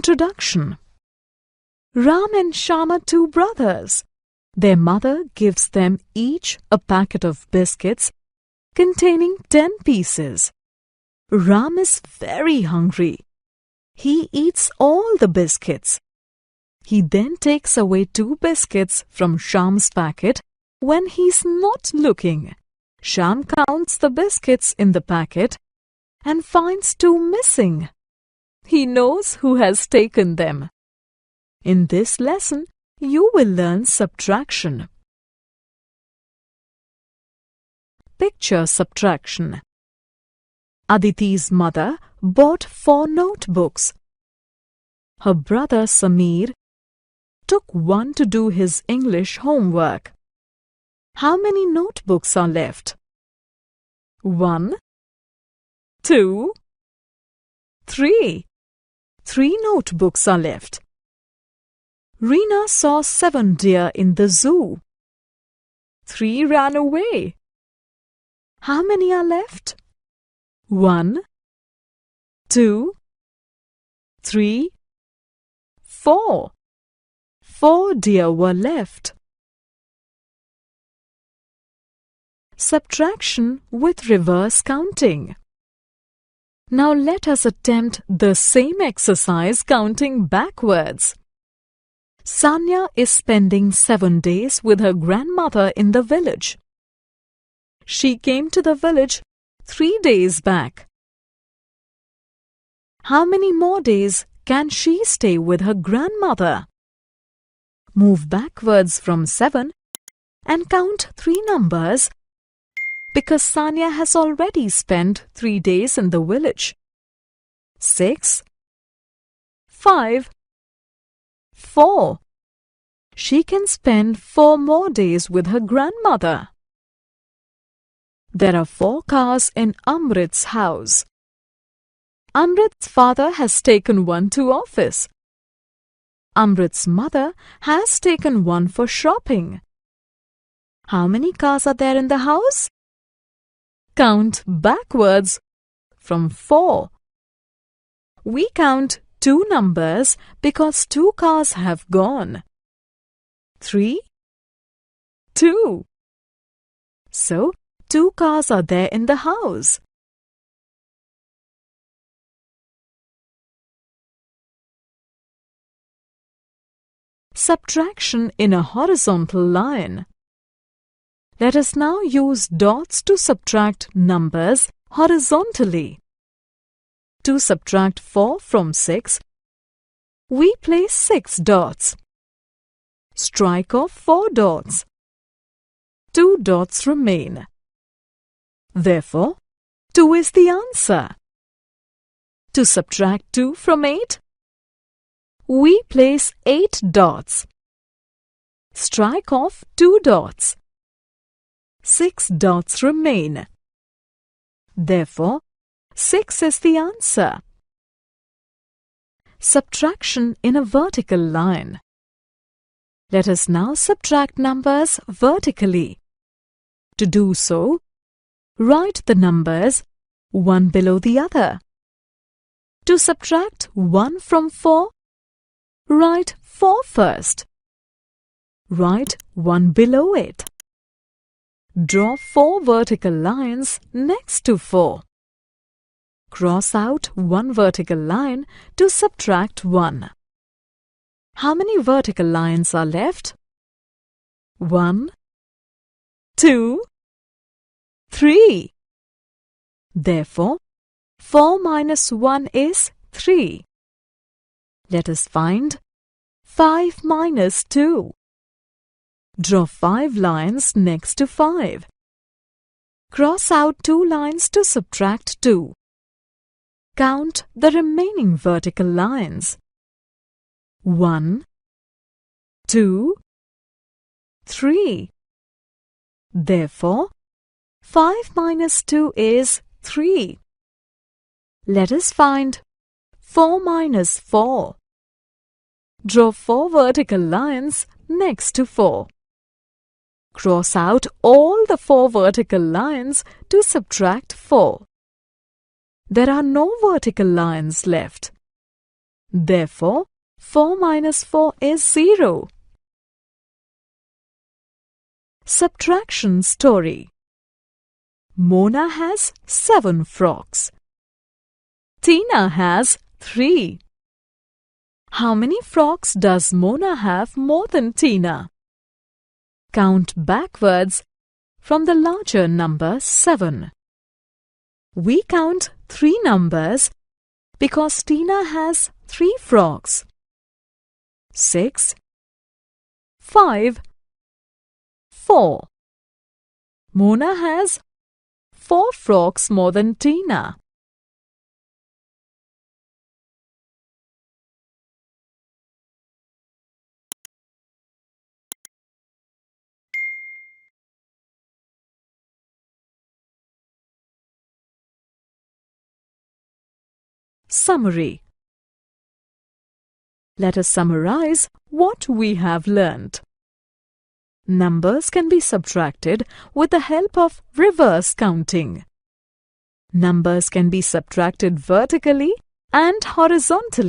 Introduction. Ram and Shyam are two brothers. Their mother gives them each a packet of biscuits containing 10 pieces. Ram is very hungry. He eats all the biscuits. He then takes away 2 biscuits from Shyam's packet when he's not looking. Shyam counts the biscuits in the packet and finds 2 missing. He knows who has taken them. In this lesson, you will learn subtraction. Picture subtraction. Aditi's mother bought 4 notebooks. Her brother Samir took one to do his English homework. How many notebooks are left? 1, 2, 3. 3 notebooks are left. Reena saw 7 deer in the zoo. 3 ran away. How many are left? 1, 2, 3, 4. 4 deer were left. Subtraction with reverse counting. Now let us attempt the same exercise counting backwards. Sanya is spending 7 days with her grandmother in the village. She came to the village 3 days back. How many more days can she stay with her grandmother? Move backwards from 7 and count 3 numbers because Sanya has already spent 3 days in the village. 6, 5, 4. She can spend 4 more days with her grandmother. There are 4 cars in Amrit's house. Amrit's father has taken one to office. Amrit's mother has taken one for shopping. How many cars are there in the house? Count backwards from 4. We count 2 numbers because 2 cars have gone. 3, 2. So, 2 cars are there in the house. Subtraction in a horizontal line. Let us now use dots to subtract numbers horizontally. To subtract 4 from 6, we place 6 dots. Strike off 4 dots. 2 dots remain. Therefore, 2 is the answer. To subtract 2 from 8, we place 8 dots. Strike off 2 dots. 6 dots remain. Therefore, 6 is the answer. Subtraction in a vertical line. Let us now subtract numbers vertically. To do so, write the numbers one below the other. To subtract 1 from 4, write 4 first. Write 1 below it. Draw 4 vertical lines next to 4. Cross out 1 vertical line to subtract 1. How many vertical lines are left? 1, 2, 3. Therefore, 4 minus 1 is 3. Let us find 5 minus 2. Draw 5 lines next to 5. Cross out 2 lines to subtract 2. Count the remaining vertical lines. 1, 2, 3. Therefore, 5 minus 2 is 3. Let us find 4 minus 4. Draw 4 vertical lines next to 4. Cross out all the 4 vertical lines to subtract 4. There are no vertical lines left. Therefore, 4 minus 4 is 0. Subtraction story. Mona has 7 frocks. Tina has 3. How many frocks does Mona have more than Tina? Count backwards from the larger number 7. We count 3 numbers because Tina has 3 frocks. 6, 5, 4. Mona has 4 frocks more than Tina. Summary. Let us summarize what we have learnt. Numbers can be subtracted with the help of reverse counting. Numbers can be subtracted vertically and horizontally.